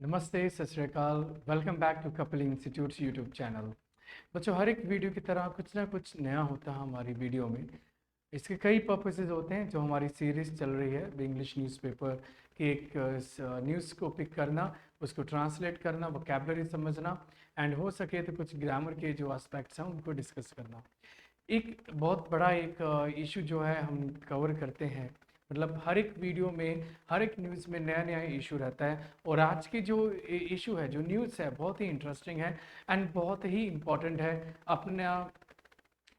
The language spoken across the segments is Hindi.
नमस्ते, सत श्री अकाल। Welcome back to Kapil institutes YouTube channel. बच्चों, हर एक वीडियो की तरह कुछ ना कुछ नया होता है हमारी वीडियो में। इसके कई पर्पसेस होते हैं। जो हमारी सीरीज़ चल रही है इंग्लिश न्यूज़पेपर की, एक न्यूज़ को पिक करना, उसको ट्रांसलेट करना, वोकैबुलरी समझना, एंड हो सके तो कुछ ग्रामर के जो एस्पेक्ट्स हैं उनको डिस्कस करना। एक बहुत बड़ा एक इशू जो है हम कवर करते हैं, मतलब हर एक वीडियो में, हर एक न्यूज़ में नया नया इशू रहता है। और आज की जो इशू है, जो न्यूज़ है, बहुत ही इंटरेस्टिंग है एंड बहुत ही इम्पॉर्टेंट है अपना,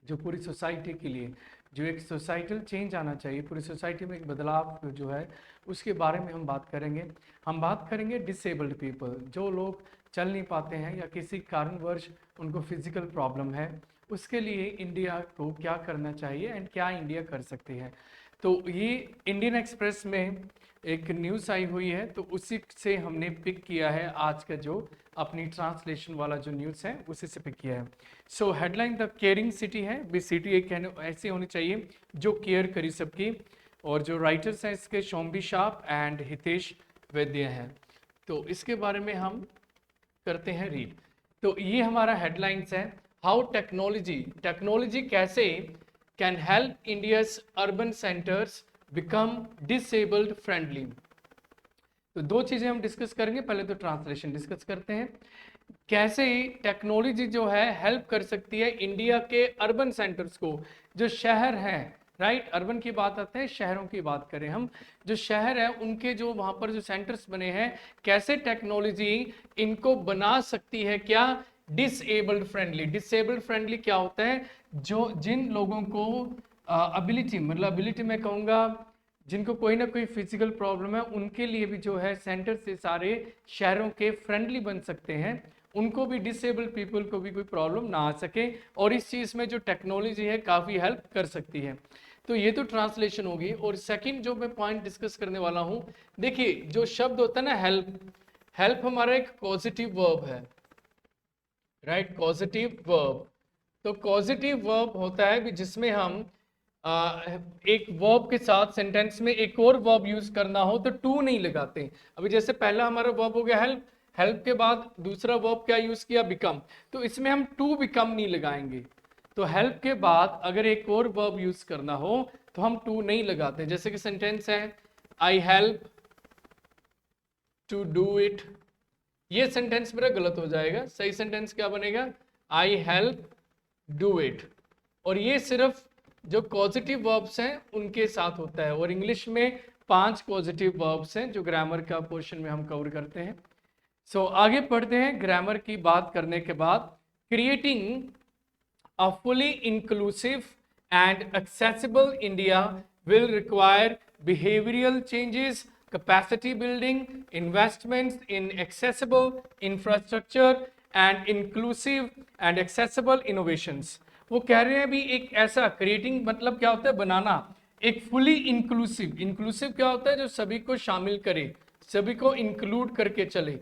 जो पूरी सोसाइटी के लिए, जो एक सोसाइटल चेंज आना चाहिए, पूरी सोसाइटी में एक बदलाव जो है, उसके बारे में हम बात करेंगे। हम बात करेंगे डिसेबल्ड पीपल, जो लोग चल नहीं पाते हैं या किसी कारणवश उनको फिजिकल प्रॉब्लम है, उसके लिए इंडिया को क्या करना चाहिए एंड क्या इंडिया कर सकती है। तो ये इंडियन एक्सप्रेस में एक न्यूज़ आई हुई है, तो उसी से हमने पिक किया है आज का, जो अपनी ट्रांसलेशन वाला जो न्यूज़ है उसी से पिक किया है। सो हेडलाइन द केयरिंग सिटी है, भी सिटी एक ऐसी होनी चाहिए जो केयर करी सबकी। और जो राइटर्स हैं इसके शोम्बी शाप एंड हितेश वैद्य हैं। तो इसके बारे में हम करते हैं रीड। तो ये हमारा हेडलाइंस है, हाउ टेक्नोलॉजी टेक्नोलॉजी कैसे can help India's urban centres become disabled friendly. तो दो चीजें हम डिस्कस करेंगे। पहले तो ट्रांसलेशन डिस्कस करते हैं, कैसे टेक्नोलॉजी जो है हेल्प कर सकती है इंडिया के अर्बन सेंटर्स को, जो शहर हैं, राइट। अर्बन की बात आते हैं, शहरों की बात करें हम, जो शहर है उनके जो वहां पर जो सेंटर्स बने हैं, कैसे टेक्नोलॉजी इनको बना सकती है क्या डिसेबल्ड फ्रेंडली। डिसेबल्ड फ्रेंडली क्या होता है? जो जिन लोगों को एबिलिटी, मतलब एबिलिटी मैं कहूँगा जिनको कोई ना कोई फिजिकल प्रॉब्लम है, उनके लिए भी जो है सेंटर से सारे शहरों के फ्रेंडली बन सकते हैं, उनको भी, डिसेबल्ड पीपल को भी कोई प्रॉब्लम ना आ सके। और इस चीज़ में जो टेक्नोलॉजी है काफ़ी हेल्प कर सकती है। तो ये तो ट्रांसलेशन होगी। और सेकंड जो मैं पॉइंट डिस्कस करने वाला हूँ, देखिए जो शब्द होता है ना हेल्प, हेल्प हमारा एक पॉजिटिव वर्ब है, राइट, पॉजिटिव वर्ब। तो पॉजिटिव वर्ब होता है भी जिसमें हम एक वर्ब के साथ सेंटेंस में एक और वर्ब यूज करना हो तो टू नहीं लगाते। अभी जैसे पहला हमारा वर्ब हो गया हेल्प, हेल्प के बाद दूसरा वर्ब क्या यूज किया? बिकम। तो इसमें हम टू बिकम नहीं लगाएंगे। तो हेल्प के बाद अगर एक और वर्ब यूज करना हो तो हम टू नहीं लगाते। जैसे कि सेंटेंस है, I help to do it. ये सेंटेंस मेरा गलत हो जाएगा। सही सेंटेंस क्या बनेगा? I help do it. और ये सिर्फ जो पॉजिटिव वर्ब्स हैं उनके साथ होता है। और इंग्लिश में 5 पॉजिटिव वर्ब्स हैं जो ग्रामर का पोर्शन में हम कवर करते हैं। सो आगे पढ़ते हैं। ग्रामर की बात करने के बाद, creating a fully inclusive and accessible India will require behavioral changes, capacity building, investments in accessible infrastructure and inclusive and accessible innovations। वो कह रहे हैं भी एक ऐसा क्रिएटिंग, मतलब क्या होता है? बनाना। एक फुली इंक्लूसिव, इंक्लूसिव क्या होता है? जो सभी को शामिल करे, सभी को इंक्लूड करके चले,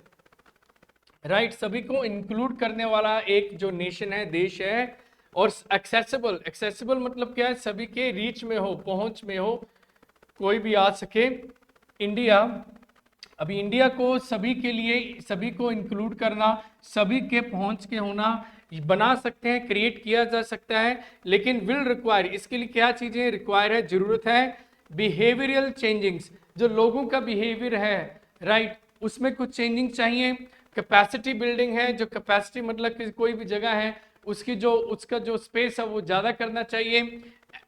राइट, सभी को इंक्लूड करने वाला एक जो नेशन है, देश है। और एक्सेसिबल, एक्सेसिबल मतलब क्या है? सभी के रीच में हो, पहुंच में हो, कोई भी आ सके। इंडिया, अभी इंडिया को सभी के लिए, सभी को इंक्लूड करना, सभी के पहुंच के होना बना सकते हैं, क्रिएट किया जा सकता है। लेकिन विल रिक्वायर, इसके लिए क्या चीजें रिक्वायर है, जरूरत है? बिहेवियरल चेंजिंग्स, जो लोगों का बिहेवियर है, राइट, उसमें कुछ चेंजिंग चाहिए। कैपेसिटी बिल्डिंग है, जो कैपेसिटी मतलब कि कोई भी जगह है उसकी जो, उसका जो स्पेस है वो ज्यादा करना चाहिए।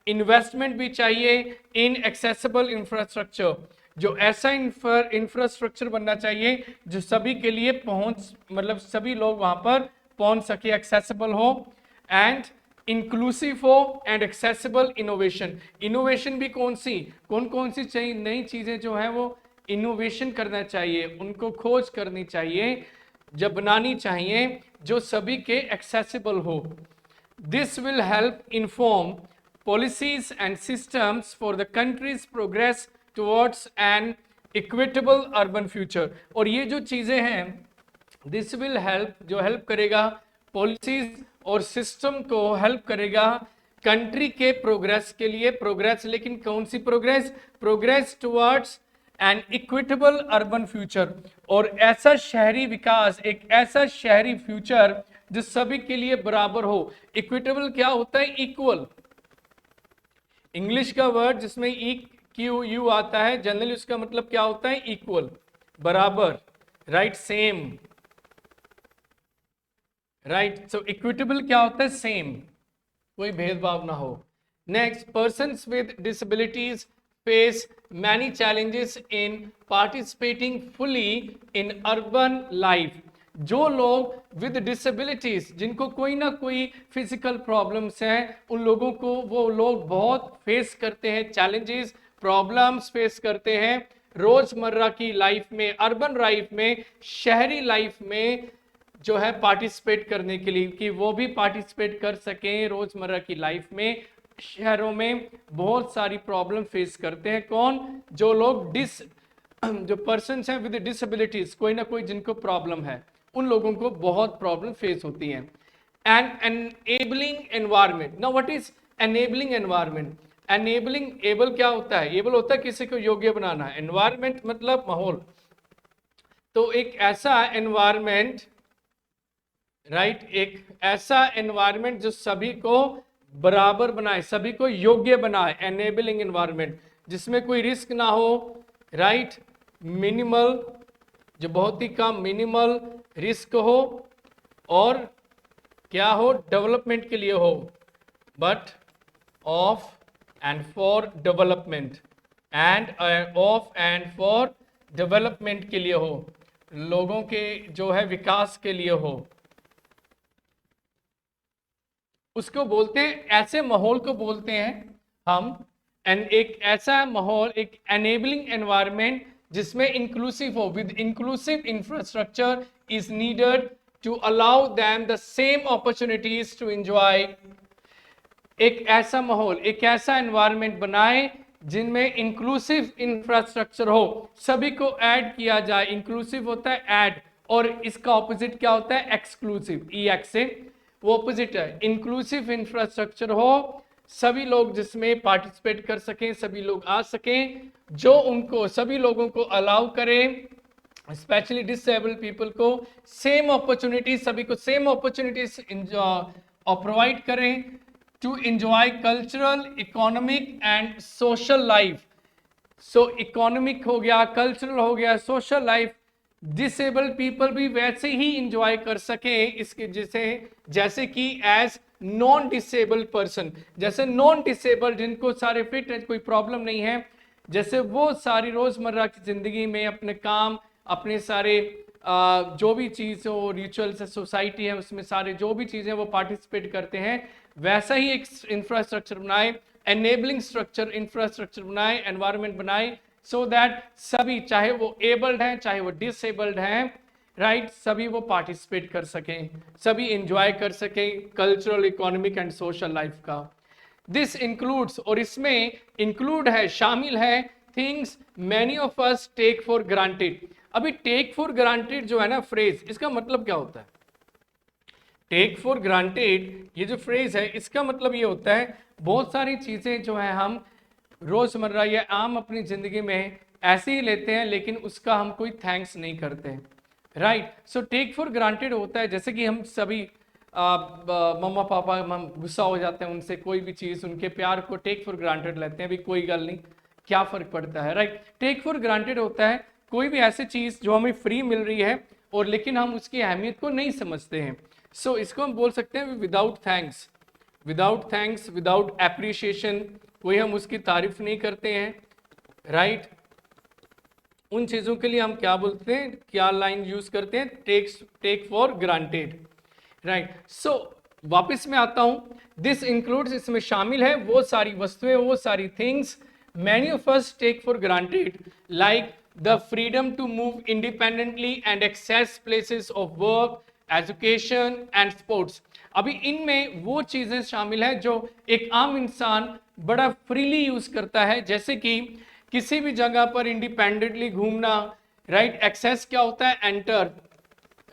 इन्वेस्टमेंट भी चाहिए इन एक्सेसिबल इंफ्रास्ट्रक्चर, जो ऐसा इंफ्रास्ट्रक्चर बनना चाहिए जो सभी के लिए पहुंच, मतलब सभी लोग वहां पर पहुंच सके, एक्सेसिबल हो एंड इंक्लूसिव हो एंड एक्सेसिबल। इनोवेशन, इनोवेशन भी कौन सी, कौन कौन सी चाहिए? नई चीजें जो है वो इनोवेशन करना चाहिए, उनको खोज करनी चाहिए, जब बनानी चाहिए, जो सभी के एक्सेसिबल हो। This will help inform policies and systems for the country's progress towards an equitable urban future। और ये जो चीजें हैं, दिस विल हेल्प, जो हेल्प करेगा, पॉलिसीज और सिस्टम को हेल्प करेगा कंट्री के प्रोग्रेस के लिए। प्रोग्रेस, लेकिन कौन सी progress? Progress towards an equitable urban future, और ऐसा शहरी विकास, एक ऐसा शहरी फ्यूचर जो सभी के लिए बराबर हो। इक्विटेबल क्या होता है? इक्वल, इंग्लिश का वर्ड जिसमें ई क्यू यू आता है, जनरली उसका मतलब क्या होता है? इक्वल, बराबर, राइट, सेम, राइट। सो इक्विटेबल क्या होता है? सेम, कोई भेदभाव ना हो। Next, persons with disabilities face many challenges in participating fully in urban life. जो लोग विद डिसेबिलिटीज, जिनको कोई ना कोई फिजिकल प्रॉब्लम्स हैं, उन लोगों को वो लोग बहुत फेस करते हैं, चैलेंजेस, प्रॉब्लम्स फेस करते हैं रोजमर्रा की लाइफ में, अर्बन लाइफ में, शहरी लाइफ में जो है पार्टिसिपेट करने के लिए, कि वो भी पार्टिसिपेट कर सकें रोजमर्रा की लाइफ में। शहरों में बहुत सारी प्रॉब्लम फेस करते हैं कौन? जो लोग जो पर्सन हैं विद डिसेबिलिटीज, कोई ना कोई जिनको प्रॉब्लम है, उन लोगों को बहुत प्रॉब्लम फेस होती हैं। And enabling environment. Now what is enabling environment? Enabling, able क्या होता है? एबल होता है किसी को योग्य बनाना, एनवायरमेंट मतलब माहौल। तो एक ऐसा एनवायरमेंट, राइट, एक ऐसा एनवायरमेंट जो सभी को बराबर बनाए, सभी को योग्य बनाए, एनेबलिंग एनवायरमेंट, जिसमें कोई रिस्क ना हो, राइट, मिनिमल, जो बहुत ही कम मिनिमल रिस्क हो, और क्या हो? डेवलपमेंट के लिए हो, but of and for development, end of and for development के लिए हो, लोगों के जो है विकास के लिए हो, उसको बोलते हैं, ऐसे माहौल को बोलते हैं हम एक ऐसा माहौल, एक एनेबलिंग एनवायरनमेंट जिसमें इंक्लूसिव हो, with inclusive infrastructure is needed to allow them the same opportunities to enjoy. एक ऐसा माहौल, एक ऐसा एनवायरनमेंट बनाए जिनमें इंक्लूसिव इंफ्रास्ट्रक्चर हो, सभी को ऐड किया जाए। इंक्लूसिव होता है ऐड, और इसका ऑपोजिट क्या होता है? एक्सक्लूसिव, ई एक्स से वो ऑपोजिट है। इंक्लूसिव इंफ्रास्ट्रक्चर हो, सभी लोग जिसमें पार्टिसिपेट कर सकें, सभी लोग आ सकें, जो उनको, सभी लोगों को अलाउ करें, स्पेशली डिसेबल्ड पीपल को सेम अपॉर्चुनिटीज, सभी को सेम अपॉर्चुनिटीज प्रोवाइड करें to enjoy cultural, economic and social life. So economic हो गया, कल्चरल हो गया, सोशल लाइफ, डिसेबल्ड पीपल भी वैसे ही इंजॉय कर सके इसके जैसे कि एज नॉन डिसेबल्ड पर्सन, जैसे नॉन डिसेबल्ड जिनको सारे फिट है, कोई प्रॉब्लम नहीं है, जैसे वो सारी रोजमर्रा की जिंदगी में अपने काम, अपने सारे जो भी चीज हो, रिचुअल्स है, सोसाइटी है, उसमें सारे जो भी चीजें वो पार्टिसिपेट करते हैं, वैसा ही एक इंफ्रास्ट्रक्चर बनाए, एनेबलिंग स्ट्रक्चर, इंफ्रास्ट्रक्चर बनाए, एनवायरनमेंट बनाए, सो दैट सभी, चाहे वो एबल्ड हैं चाहे वो डिसेबल्ड हैं, राइट, सभी वो पार्टिसिपेट कर सकें, सभी एंजॉय कर सकें cultural, economic and social life का। दिस इंक्लूड्स, और इसमें इंक्लूड है, शामिल है, things many of us take for granted. अभी टेक फॉर ग्रांटेड जो है ना फ्रेज, इसका मतलब क्या होता है? टेक फॉर ग्रांटेड, ये जो फ्रेज है, इसका मतलब ये होता है बहुत सारी चीजें जो है हम रोजमर्रा या आम अपनी जिंदगी में ऐसे ही लेते हैं, लेकिन उसका हम कोई थैंक्स नहीं करते, right. So take for granted होता है जैसे कि हम सभी मम्मा पापा, हम गुस्सा हो जाते हैं उनसे, कोई भी चीज, उनके प्यार को टेक फॉर ग्रांटेड लेते हैं, अभी कोई गल नहीं, क्या फर्क पड़ता है, राइट। टेक फॉर ग्रांटेड होता है कोई भी ऐसी चीज जो हमें फ्री मिल रही है और लेकिन हम उसकी अहमियत को नहीं समझते हैं। सो इसको हम बोल सकते हैं without thanks, without thanks, without appreciation, कोई हम उसकी तारीफ नहीं करते हैं, राइट। उन चीजों के लिए हम क्या बोलते हैं, क्या लाइन यूज करते हैं? Take for granted, right. So वापस में आता हूं, दिस इंक्लूड्स, इसमें शामिल है वो सारी वस्तुएं, वो सारी things many of us take for granted, like the freedom to move independently and access places of work, education and sports. अभी इनमें वो चीजें शामिल है जो एक आम इंसान बड़ा फ्रीली यूज करता है, जैसे कि किसी भी जगह पर इंडिपेंडेंटली घूमना, राइट। एक्सेस क्या होता है? एंटर,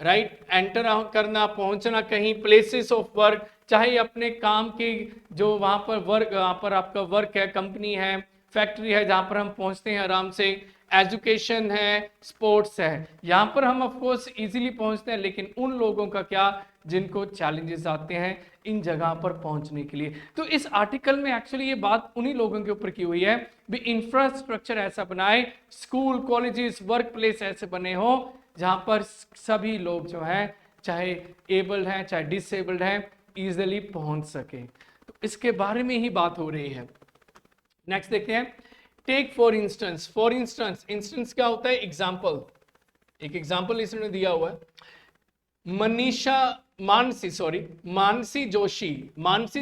राइट, एंटर करना, पहुंचना कहीं, प्लेसेस ऑफ वर्क, चाहे अपने काम की जो वहां पर वर्क, वहां पर आपका वर्क है, कंपनी है, फैक्ट्री है, जहां पर हम पहुंचते हैं आराम से, एजुकेशन है, स्पोर्ट्स है। यहाँ पर हम ऑफ कोर्स इजीली पहुंचते हैं, लेकिन उन लोगों का क्या जिनको चैलेंजेस आते हैं इन जगह पर पहुंचने के लिए। तो इस आर्टिकल में एक्चुअली ये बात उन्हीं लोगों के ऊपर की हुई है भी इंफ्रास्ट्रक्चर ऐसा बनाए, स्कूल कॉलेजेस वर्क प्लेस ऐसे बने हो जहां पर सभी लोग जो है चाहे एबल्ड हैं चाहे डिसेबल्ड हैं इजिली पहुंच सके। तो इसके बारे में ही बात हो रही है। नेक्स्ट देखते हैं, take for instance. For instance, instance क्या होता है? एग्जाम्पल। एक एग्जाम्पल इसने दिया हुआ है, मानसी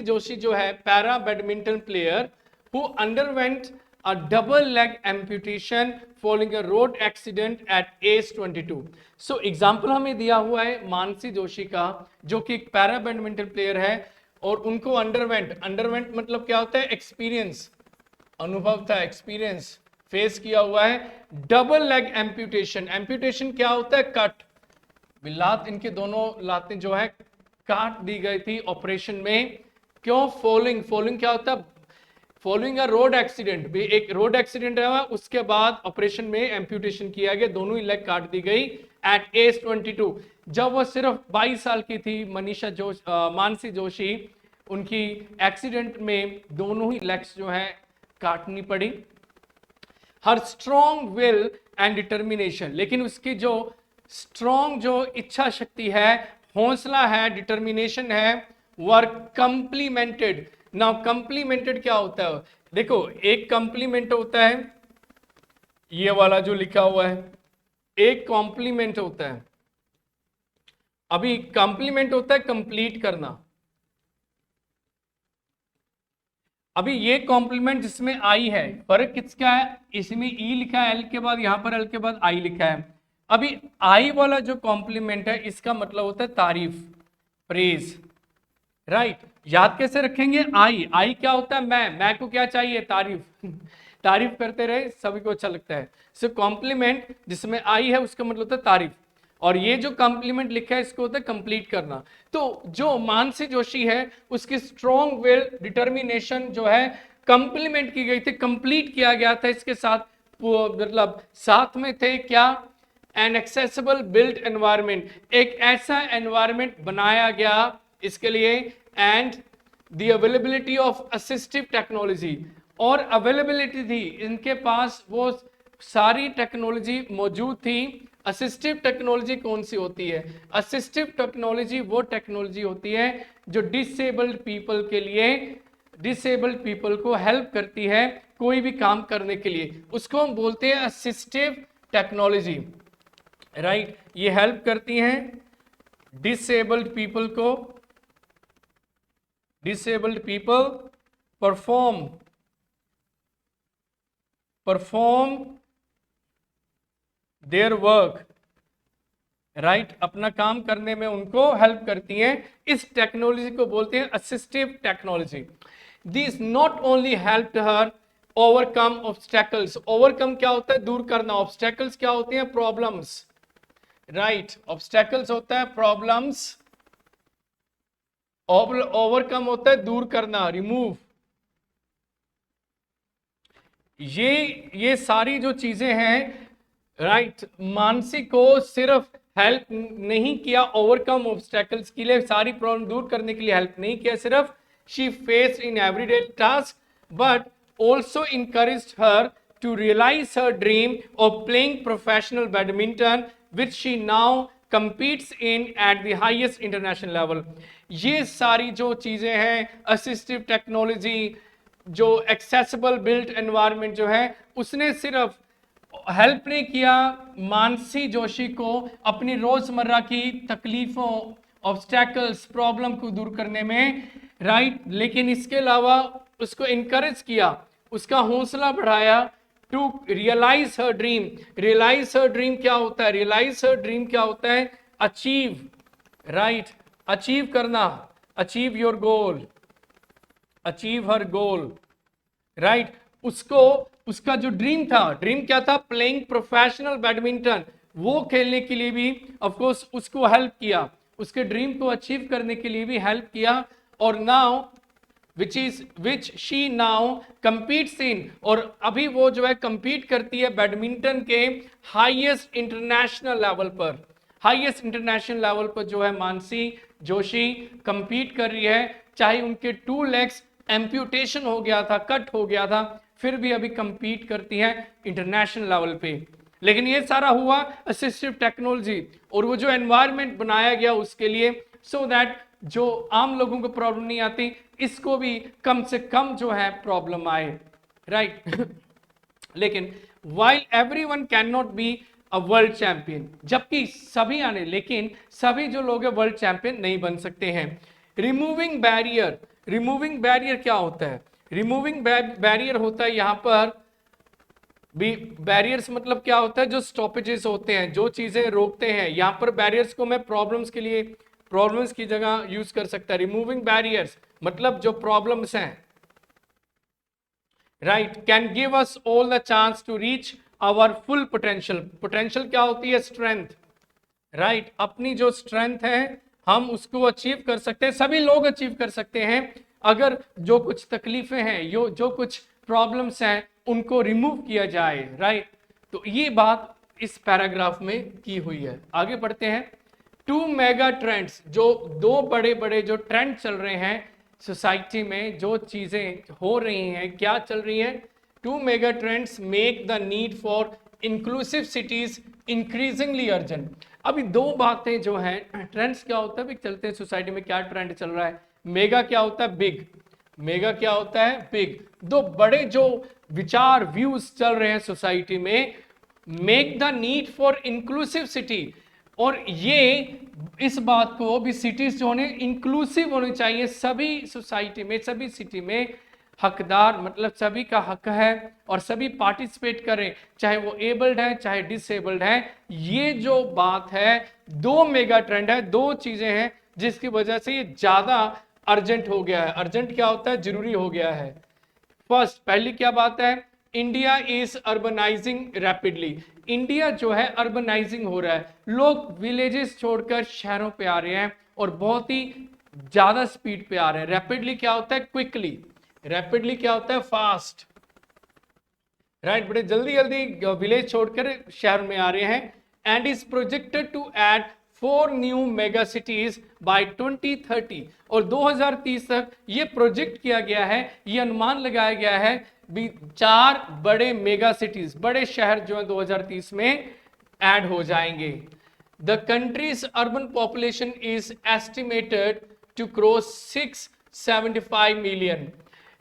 जोशी जो है para badminton player who underwent a double leg amputation following a road accident at age 22। So example हमें दिया हुआ है मानसी जोशी का, जो कि एक पैरा बैडमिंटन प्लेयर है और उनको अंडरवेंट मतलब क्या होता है? एक्सपीरियंस, अनुभव था, एक्सपीरियंस फेस किया हुआ है डबल लेग एम्पुटेशन। एम्पुटेशन क्या होता है? कट, लात, इनके दोनों लातें जो है काट दी गई थी ऑपरेशन में। क्यों? फॉलोइंग क्या होता है? फॉलोइंग अ रोड एक्सीडेंट, भी एक रोड एक्सीडेंट रहा, उसके बाद ऑपरेशन में एम्पुटेशन किया गया, दोनों ही लेग काट दी गई एट एज 22। जब वो सिर्फ 22 साल की थी मानसी जोशी, उनकी एक्सीडेंट में दोनों ही लेग्स जो है काटनी पड़ी। हर स्ट्रॉन्ग विल एंड डिटर्मिनेशन, लेकिन उसकी जो स्ट्रॉन्ग जो इच्छा शक्ति है, हौसला है, डिटर्मिनेशन है, वर्क कंप्लीमेंटेड। नाउ कंप्लीमेंटेड क्या होता है? देखो, एक कंप्लीमेंट होता है ये वाला जो लिखा हुआ है, एक कॉम्प्लीमेंट होता है। अभी कंप्लीमेंट होता है कंप्लीट करना। अभी ये कॉम्प्लीमेंट जिसमें आई है, फर्क किसका है? इसमें ई लिखा है एल के बाद, यहां पर एल के बाद आई लिखा है। अभी आई वाला जो कॉम्प्लीमेंट है इसका मतलब होता है तारीफ, प्रेज, राइट। याद कैसे रखेंगे? आई क्या होता है? मैं को क्या चाहिए? तारीफ तारीफ करते रहे, सभी को अच्छा लगता है। सो कॉम्प्लीमेंट जिसमें आई है उसका मतलब होता है तारीफ, और ये जो कॉम्प्लीमेंट लिखा है इसको होता है कंप्लीट करना। तो जो मानसी जोशी है उसकी स्ट्रॉन्ग विल, डिटर्मिनेशन जो है कंप्लीमेंट की गई थी, कंप्लीट किया गया था इसके साथ, मतलब साथ में थे क्या? एन एक्सेसिबल बिल्ट एनवायरमेंट, एक ऐसा एनवायरमेंट बनाया गया इसके लिए, and the availability of assistive technology, और अवेलेबिलिटी थी इनके पास, वो सारी टेक्नोलॉजी मौजूद थी। असिस्टिव टेक्नोलॉजी कौन सी होती है? असिस्टिव टेक्नोलॉजी वो टेक्नोलॉजी होती है जो डिसेबल्ड पीपल के लिए, डिसेबल्ड पीपल को हेल्प करती है कोई भी काम करने के लिए, उसको हम बोलते हैं असिस्टिव टेक्नोलॉजी, राइट। ये हेल्प करती हैं डिसेबल्ड पीपल को, disabled people perform their work, right, अपना काम करने में उनको हेल्प करती हैं। इस टेक्नोलॉजी को बोलते हैं assistive technology. This not only helped her overcome obstacles, overcome क्या होता है? दूर करना। ऑब्स्टेकल्स क्या होते हैं? Problems, right. ऑब्स्टेकल्स होता है प्रॉब्लम्स, ओवरकम होता है दूर करना, रिमूव। ये सारी जो चीजें हैं, राइट, मानसी को सिर्फ हेल्प नहीं किया ओवरकम ऑब्स्टेकल्स के लिए, सारी प्रॉब्लम दूर करने के लिए हेल्प नहीं किया सिर्फ, she faced in everyday task, but also encouraged her to realize her dream of playing professional badminton, which she now competes in at the highest international level. ये सारी जो चीजें हैं, असिस्टिव टेक्नोलॉजी, जो एक्सेसिबल बिल्ट एनवायरनमेंट जो है, उसने सिर्फ हेल्प नहीं किया मानसी जोशी को अपनी रोजमर्रा की तकलीफों, ऑब्स्टेकल्स, प्रॉब्लम को दूर करने में, राइट, लेकिन इसके अलावा उसको इनकरेज किया, उसका हौसला बढ़ाया to realise her dream. Realise her dream क्या होता है? रियलाइज हर ड्रीम क्या होता है? अचीव, राइट, अचीव करना, achieve your goal, achieve her goal, right. उसको उसका जो ड्रीम था, ड्रीम क्या था? प्लेइंग प्रोफेशनल बैडमिंटन, वो खेलने के लिए भी ऑफ कोर्स उसको हेल्प किया, उसके ड्रीम को अचीव करने के लिए भी हेल्प किया। और नाउ विच शी नाउ कंपीट्स इन, और अभी वो जो है कंपीट करती है बैडमिंटन के हाईएस्ट इंटरनेशनल लेवल पर। हाईएस्ट इंटरनेशनल लेवल पर जो है मानसी जोशी कंपीट कर रही है, चाहे उनके 2 लेग्स एम्प्यूटेशन हो गया था, कट हो गया था, फिर भी अभी कंपीट करती है इंटरनेशनल लेवल पे। लेकिन ये सारा हुआ असिस्टिव टेक्नोलॉजी और वो जो एनवायरनमेंट बनाया गया उसके लिए, सो दैट जो आम लोगों को प्रॉब्लम नहीं आती, इसको भी कम से कम जो है प्रॉब्लम आए, राइट। लेकिन while everyone can not be a world champion, जबकि सभी आने, लेकिन सभी जो लोग हैं वर्ल्ड चैंपियन नहीं बन सकते हैं। रिमूविंग बैरियर, रिमूविंग बैरियर क्या होता है? रिमूविंग बैरियर होता है यहां पर बैरियर्स, मतलब क्या होता है? जो स्टॉपेजेस होते हैं, जो चीजें रोकते हैं, यहां पर बैरियर्स को मैं प्रॉब्लम्स के लिए, प्रॉब्लम्स की जगह यूज कर सकता है। रिमूविंग बैरियर्स मतलब जो प्रॉब्लम्स हैं, right, can give us all the chance to reach our full potential. Potential क्या होती है? Strength, right. अपनी जो स्ट्रेंथ है हम उसको अचीव कर सकते हैं, सभी लोग अचीव कर सकते हैं अगर जो कुछ तकलीफें हैं, जो कुछ प्रॉब्लम्स हैं उनको रिमूव किया जाए, राइट। तो ये बात इस पैराग्राफ में की हुई है। आगे बढ़ते हैं। 2 मेगा ट्रेंड्स, जो 2 बड़े बड़े जो ट्रेंड चल रहे हैं सोसाइटी में, जो चीजें हो रही हैं, क्या चल रही हैं? 2 mega trends make the need for inclusive cities increasingly urgent. अभी 2 बातें जो हैं, ट्रेंड्स क्या होता है भी, चलते हैं सोसाइटी में क्या ट्रेंड चल रहा है। मेगा क्या होता है? बिग। मेगा क्या होता है? बिग। 2 बड़े जो विचार, व्यूज चल रहे हैं सोसाइटी में, make the need for inclusive city, और ये इस बात को भी, सिटीज जो होने इंक्लूसिव होनी चाहिए, सभी सोसाइटी में, सभी सिटी में हकदार, मतलब सभी का हक है और सभी पार्टिसिपेट करें, चाहे वो एबल्ड है चाहे डिसेबल्ड है। ये जो बात है, 2 मेगा ट्रेंड है, 2 चीजें हैं जिसकी वजह से ये ज्यादा अर्जेंट हो गया है। अर्जेंट क्या होता है? जरूरी हो गया है। फर्स्ट, पहली क्या बात है? India is urbanising rapidly. India जो है अर्बनाइजिंग हो रहा है, लोग विलेजेस छोड़कर शहरों पे आ रहे हैं और बहुत ही ज्यादा स्पीड पे आ रहे हैं। रैपिडली क्या होता है? क्विकली। रैपिडली क्या होता है? Fast, right. बड़े जल्दी जल्दी विलेज छोड़कर शहर में आ रहे हैं। And is projected to add 4 new mega cities by 2030, और 2030 तक ये प्रोजेक्ट किया गया है, ये अनुमान लगाया गया है भी 4 बड़े मेगा सिटीज, बड़े शहर जो है 2030 में ऐड हो जाएंगे। The country's urban population is estimated to cross 675 million.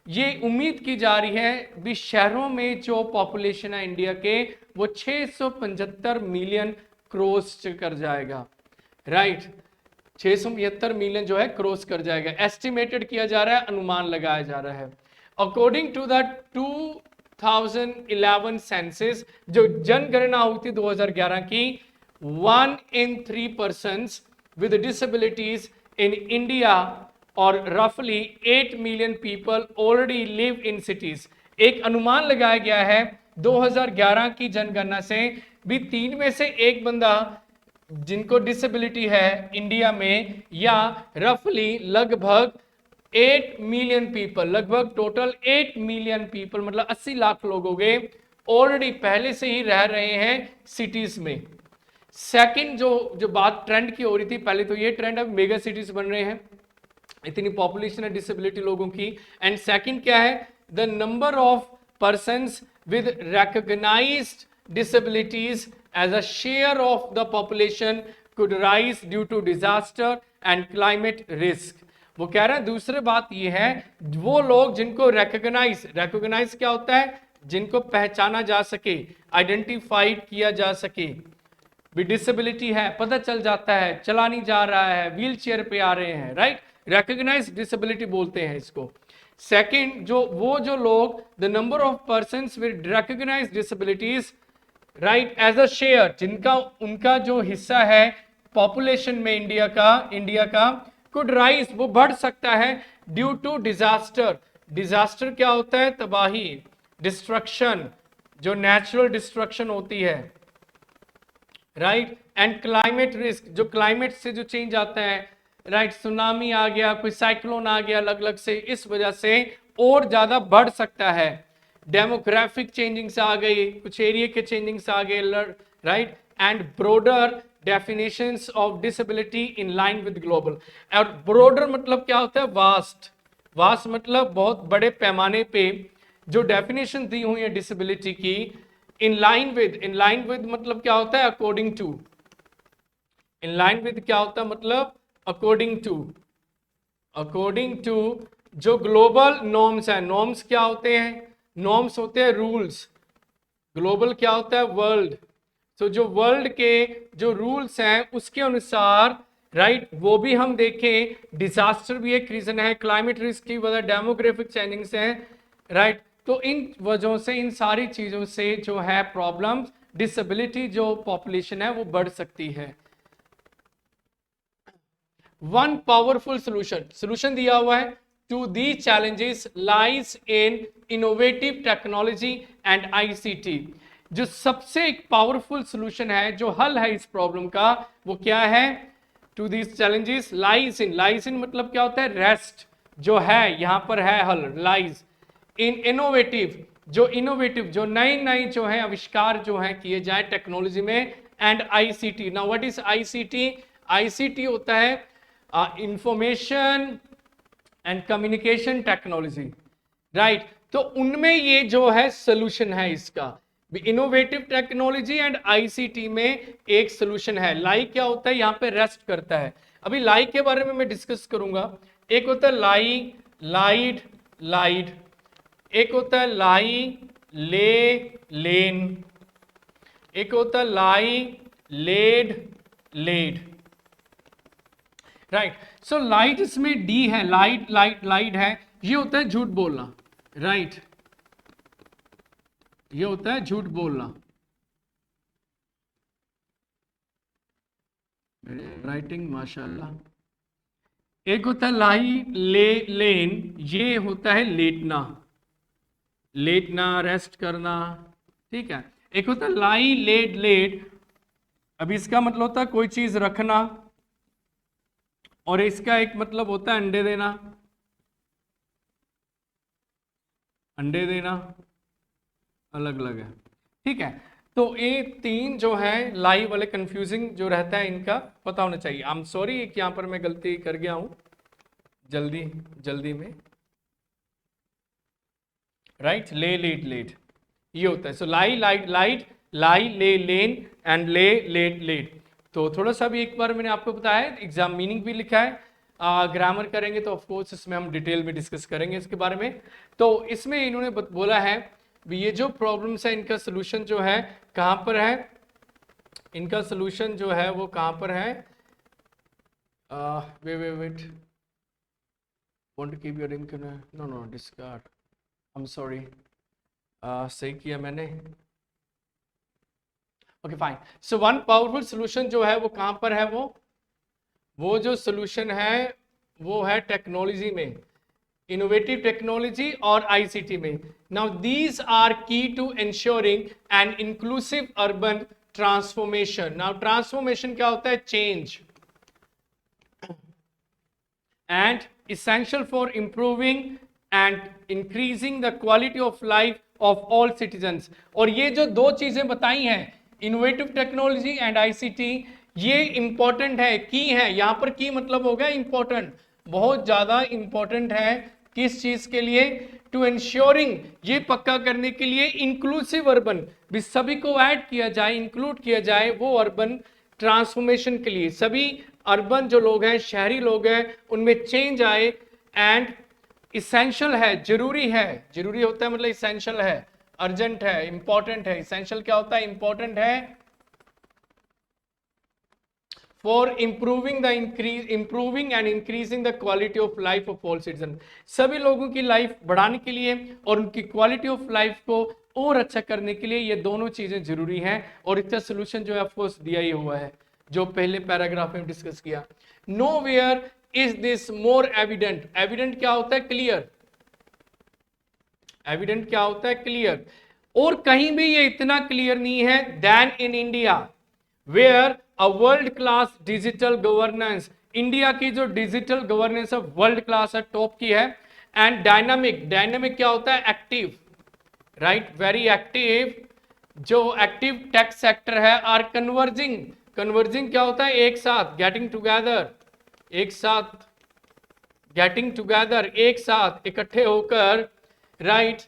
ये उम्मीद की जा रही है भी शहरों में जो पॉपुलेशन है इंडिया के, वो 675 मिलियन क्रॉस कर जाएगा, राइट। 675 मिलियन जो है क्रॉस कर जाएगा, एस्टिमेटेड किया जा रहा है, अनुमान लगाया जा रहा है। अकॉर्डिंग टू द 2011 सेंसस, जो जनगणना हुई थी 2011 की, 1 in 3 persons with disabilities in India और रफली 8 million people already live in cities. एक अनुमान लगाया गया है 2011 की जनगणना से भी 3 में से 1 बंदा जिनको डिसेबिलिटी है इंडिया में, या रफली लगभग 8 मिलियन पीपल, लगभग टोटल 8 मिलियन पीपल, मतलब 80 लाख लोग हो गए, ऑलरेडी पहले से ही रह रहे हैं सिटीज में। सेकंड जो बात ट्रेंड की हो रही थी, पहले तो ये ट्रेंड अब मेगा सिटीज बन रहे हैं, इतनी पॉपुलेशन है डिसेबिलिटी लोगों की। एंड सेकंड क्या है? The number of persons with recognised disabilities as a share of the population could rise due to disaster and climate risk. वो कह रहे हैं दूसरी बात ये है, वो लोग जिनको रिकॉग्नाइज क्या होता है? जिनको पहचाना जा सके, आइडेंटिफाइड किया जा सके, भी डिसेबिलिटी है, पता चल जाता है, चला नहीं जा रहा है, व्हील चेयर पे आ रहे हैं, राइट, रिकॉग्नाइज डिसेबिलिटी बोलते हैं इसको। सेकंड, जो लोग, the number of persons with recognise disabilities, right, as a share, जिनका उनका जो हिस्सा है पॉपुलेशन में इंडिया का कुड राइज, वो बढ़ सकता है ड्यू टू डिजास्टर। डिजास्टर क्या होता है? तबाही, डिस्ट्रक्शन, जो नेचुरल डिस्ट्रक्शन होती है, राइट, एंड क्लाइमेट रिस्क, जो क्लाइमेट से जो चेंज आता है, राइट, सुनामी आ गया, कोई साइक्लोन आ गया अलग अलग से, इस वजह से और ज्यादा बढ़ सकता है। डेमोग्राफिक चेंजिंग्स आ गई, कुछ एरिया के चेंजिंग्स आ गए, right, and brother definitions of disability in line with global. और ब्रोडर मतलब क्या होता है? वास्ट। वास्ट मतलब बहुत बड़े पैमाने पे जो डेफिनेशन दी हुई है डिसेबिलिटी की, इन लाइन विद मतलब क्या होता है? According to. In line with क्या होता है? मतलब अकॉर्डिंग टू जो ग्लोबल नॉर्म्स है। नॉर्म्स क्या होते हैं? नॉर्म्स होते हैं रूल्स। ग्लोबल क्या होता है? वर्ल्ड। तो जो वर्ल्ड के जो रूल्स हैं उसके अनुसार, राइट, वो भी हम देखें। डिजास्टर भी एक रीजन है, क्लाइमेट रिस्क की वजह डेमोग्राफिक चेंजिंग्स हैं, राइट। तो इन वजहों से, इन सारी चीजों से जो है प्रॉब्लम, डिसेबिलिटी जो पॉपुलेशन है वो बढ़ सकती है। वन पावरफुल सोल्यूशन दिया हुआ है to the challenges lies in innovative technology and ICT. जो सबसे एक पावरफुल सोल्यूशन है, जो हल है इस प्रॉब्लम का, वो क्या है? To these challenges lies in मतलब क्या होता है? रेस्ट जो है, यहां पर है हल, लाइज इन इनोवेटिव, जो नई जो है आविष्कार जो है किए जाए टेक्नोलॉजी में, and ICT. Now what is ICT? ICT होता है information and communication technology, right. तो उनमें ये जो है सोल्यूशन है इसका, इनोवेटिव टेक्नोलॉजी एंड आईसीटी में एक सोल्यूशन है। लाई क्या होता है? यहाँ पे रेस्ट करता है। अभी लाई के बारे में मैं डिस्कस करूंगा। एक होता है लाई, लाइड, एक होता है लाई, लेन, एक होता है लाई, लेड, राइट। सो लाइट इसमें डी है, लाइट है, ये होता है झूठ बोलना, राइट, ये होता है झूठ बोलना। राइटिंग माशाल्लाह। एक होता है लेन, ये होता है लेटना, रेस्ट करना, ठीक है। एक होता है लाई, लेड, अभी इसका मतलब होता है कोई चीज रखना, और इसका एक मतलब होता है अंडे देना, अलग अलग है, ठीक है। तो ये तीन जो है लाई वाले कंफ्यूजिंग जो रहता है, इनका पता होना चाहिए। आई एम सॉरी कि यहां पर मैं गलती कर गया हूं जल्दी में, राइट। लेट ये होता है। So lie, light, lie, lane and late. तो थोड़ा सा भी एक बार मैंने आपको बताया, एग्जाम मीनिंग भी लिखा है। ग्रामर करेंगे तो ऑफ कोर्स इसमें हम डिटेल में डिस्कस करेंगे इसके बारे में। तो इसमें इन्होंने बोला है ये जो प्रॉब्लम्स है इनका सोल्यूशन जो है कहां पर है? इनका सोल्यूशन जो है वो कहां पर है? Wait, want to keep your ink no discard, I'm sorry, सही किया मैंने। Okay fine. So one powerful solution जो है वो कहां पर है? वो जो सोल्यूशन है वो है टेक्नोलॉजी में, इनोवेटिव टेक्नोलॉजी और आईसीटी में। Now these are key to ensuring an inclusive urban transformation. Now transformation क्या होता है? Change, and essential for improving and increasing the quality of life of all citizens। और ये जो दो चीजें बताई हैं, इनोवेटिव टेक्नोलॉजी एंड आईसीटी, ये इंपॉर्टेंट है, की है। यहां पर की मतलब होगा इंपॉर्टेंट, बहुत ज्यादा इंपॉर्टेंट है। किस चीज के लिए? टू एंश्योरिंग, ये पक्का करने के लिए, इंक्लूसिव अर्बन, भी सभी को ऐड किया जाए, इंक्लूड किया जाए वो अर्बन ट्रांसफॉर्मेशन के लिए। सभी अर्बन जो लोग हैं, शहरी लोग हैं, उनमें चेंज आए। एंड इसेंशियल है, जरूरी होता है मतलब इसेंशियल है, अर्जेंट है, इंपॉर्टेंट है। इसेंशियल क्या होता है? इंपॉर्टेंट है for improving and increasing the quality of life of all citizen. सभी लोगों की लाइफ बढ़ाने के लिए और उनकी क्वालिटी ऑफ लाइफ को और अच्छा करने के लिए ये दोनों चीजें जरूरी हैं। और इसका सोल्यूशन जो है ऑफकोर्स दिया ही हुआ है, जो पहले पैराग्राफ में डिस्कस किया। Nowhere is this more evident. Evident क्या होता है? क्लियर। एविडेंट क्या होता है? क्लियर। और कहीं भी ये इतना क्लियर नहीं है than in India, where a world class digital governance India की जो डिजिटल गवर्नेंस है वर्ल्ड क्लास है, टॉप की है। एंड डायनामिक, डायनामिक क्या होता है? Active, right, very active. जो एक्टिव टेक सेक्टर है आर कन्वर्जिंग, कन्वर्जिंग क्या होता है? एक साथ, गेटिंग टुगेदर, एक साथ, गेटिंग टुगेदर, एक साथ इकट्ठे होकर, right,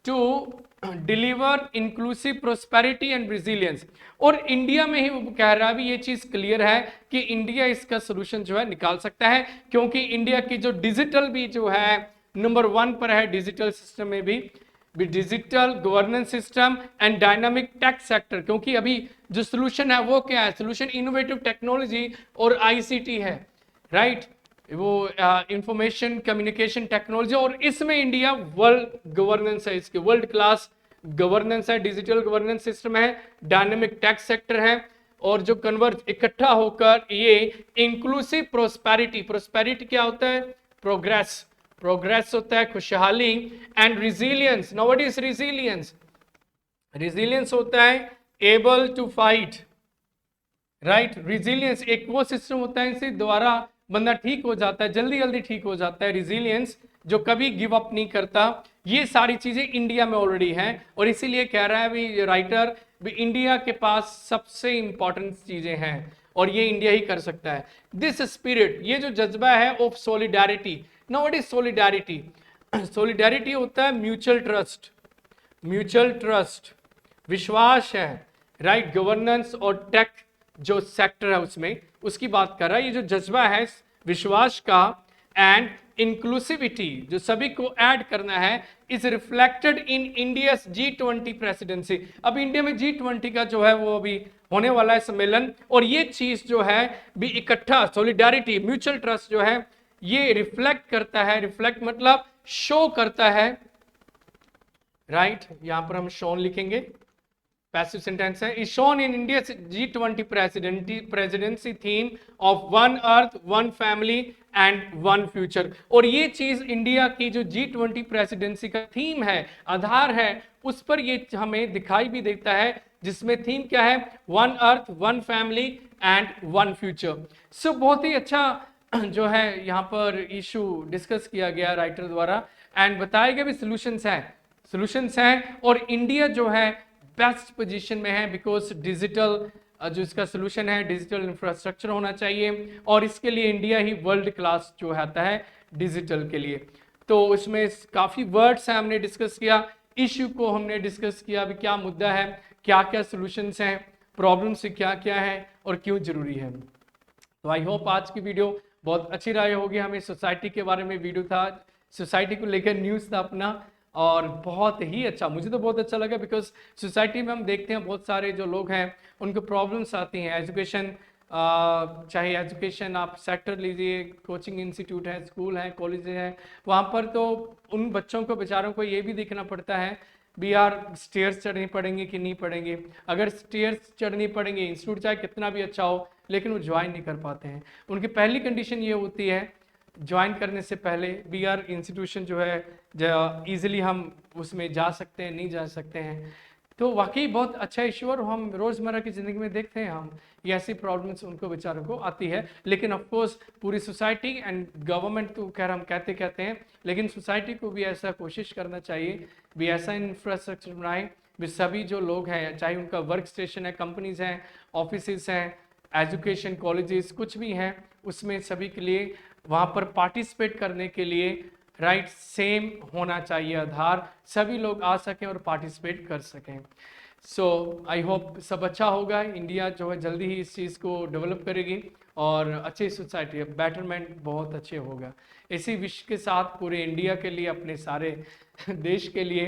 to deliver inclusive prosperity and resilience. और इंडिया में ही वो कह रहा है, अभी ये चीज क्लियर है कि इंडिया इसका सोल्यूशन जो है निकाल सकता है, क्योंकि इंडिया की जो डिजिटल भी जो है नंबर 1 पर है डिजिटल सिस्टम में भी digital governance system and dynamic tech sector. क्योंकि अभी जो सोल्यूशन है वो क्या है? सोल्यूशन इनोवेटिव टेक्नोलॉजी और आईसीटी है, राइट, वो इंफॉर्मेशन कम्युनिकेशन टेक्नोलॉजी, और इसमें इंडिया वर्ल्ड गवर्नेंस है, इसके वर्ल्ड क्लास गवर्नेंस है, डिजिटल गवर्नेंस सिस्टम है, डायनेमिक टैक्स सेक्टर है, और जो कन्वर्ज इकट्ठा होकर ये इंक्लूसिव प्रोस्पेरिटी, प्रोस्पेरिटी क्या होता है? प्रोग्रेस, प्रोग्रेस होता है खुशहाली, and resilience. Now what is resilience? Resilience होता है एबल टू फाइट, राइट, रिजिलियंस एक वो सिस्टम होता है इसके द्वारा बंदा ठीक हो जाता है, जल्दी जल्दी ठीक हो जाता है। रिजिलियंस जो कभी गिव अप नहीं करता। ये सारी चीजें इंडिया में ऑलरेडी हैं, और इसीलिए कह रहा है भी राइटर भी इंडिया के पास सबसे इंपॉर्टेंट चीजें हैं और ये इंडिया ही कर सकता है। दिस स्पिरिट, ये जो जज्बा है of solidarity. Now what is solidarity? Solidarity होता है म्यूचुअल ट्रस्ट, म्यूचुअल ट्रस्ट, विश्वास है, राइट, गवर्नेंस और टेक जो सेक्टर है उसमें, उसकी बात कर रहा है। ये जो जज्बा है विश्वास का एंड इंक्लूसिविटी, जो सभी को ऐड करना है, is reflected in India G20 presidency. अब इंडिया में G20 का जो है वो अभी होने वाला है सम्मेलन, और ये चीज जो है भी इकट्ठा, सॉलिडारिटी, म्यूचुअल ट्रस्ट जो है ये रिफ्लेक्ट करता है। रिफ्लेक्ट मतलब शो करता है, राइट, यहां पर हम शोन लिखेंगे, पैसिव सेंटेंस है, is shown in India G20 presidency theme of one earth one family and one future. और ये चीज इंडिया की जो G20 प्रेसिडेंसी का थीम है, आधार है, उस पर ये हमें दिखाई भी देता है, जिसमें थीम क्या है? One earth one family and one future. So बहुत ही अच्छा जो है यहाँ पर इशू डिस्कस किया गया राइटर द्वारा, एंड बताए गए भी सोल्यूशंस हैं, और इंडिया जो है बेस्ट पोजीशन में है, बिकॉज डिजिटल जो इसका सोल्यूशन है, डिजिटल इंफ्रास्ट्रक्चर होना चाहिए, और इसके लिए इंडिया ही वर्ल्ड क्लास जो आता है डिजिटल के लिए। तो उसमें काफ़ी वर्ड्स हैं, हमने डिस्कस किया, इश्यू को हमने डिस्कस किया, अभी क्या मुद्दा है, क्या क्या सोल्यूशंस हैं, प्रॉब्लम्स क्या क्या है और क्यों जरूरी है। तो आई होप आज की वीडियो बहुत अच्छी रही होगी। हमें सोसाइटी के बारे में वीडियो था, सोसाइटी को लेकर न्यूज़ था अपना, और बहुत ही अच्छा, मुझे तो बहुत अच्छा लगा, बिकॉज सोसाइटी में हम देखते हैं बहुत सारे जो लोग हैं उनको प्रॉब्लम्स आती हैं। एजुकेशन, चाहे एजुकेशन आप सेक्टर लीजिए, कोचिंग इंस्टीट्यूट है, स्कूल है, कॉलेज है, वहाँ पर तो उन बच्चों को, बेचारों को ये भी देखना पड़ता है भी यार स्टेयर्स चढ़नी पड़ेंगे कि नहीं पड़ेंगे। अगर स्टेयर्स चढ़नी पड़ेंगे, इंस्टीट्यूट चाहे कितना भी अच्छा हो, लेकिन वो ज्वाइन नहीं कर पाते हैं। उनकी पहली कंडीशन ये होती है ज्वाइन करने से पहले भी यार इंस्टीट्यूशन जो है ईजिली हम उसमें जा सकते हैं, नहीं जा सकते हैं। तो वाकई बहुत अच्छा इशू, और हम रोज़मर्रा की ज़िंदगी में देखते हैं हम ये ऐसी प्रॉब्लम्स उनको बेचारों को आती है। लेकिन ऑफ कोर्स पूरी सोसाइटी एंड गवर्नमेंट तो खैर हम कहते हैं, लेकिन सोसाइटी को भी ऐसा कोशिश करना चाहिए भी ऐसा इंफ्रास्ट्रक्चर बनाए भी सभी जो लोग हैं, चाहे उनका वर्क स्टेशन है, कंपनीज हैं, ऑफिस हैं, एजुकेशन कॉलेजेस कुछ भी हैं, उसमें सभी के लिए वहाँ पर पार्टिसिपेट करने के लिए राइट सेम होना चाहिए आधार, सभी लोग आ सकें और पार्टिसिपेट कर सकें। सो आई होप सब अच्छा होगा। इंडिया जो है जल्दी ही इस चीज़ को डेवलप करेगी और अच्छी सोसाइटी, बेटरमेंट बहुत अच्छे होगा। इसी विश के साथ पूरे इंडिया के लिए, अपने सारे देश के लिए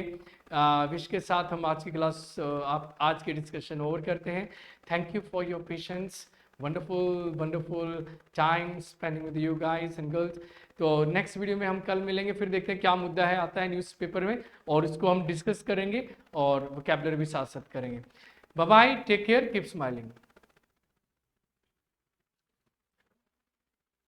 विश के साथ हम आज की क्लास, आप आज के डिस्कशन ओवर करते हैं। Thank you for your patience, wonderful time spending with you guys and girls. तो नेक्स्ट वीडियो में हम कल मिलेंगे, फिर देखते हैं क्या मुद्दा है आता है न्यूज़पेपर में, और उसको हम डिस्कस करेंगे और वोकैबुलरी भी साथ साथ करेंगे। Bye bye, take care, keep smiling.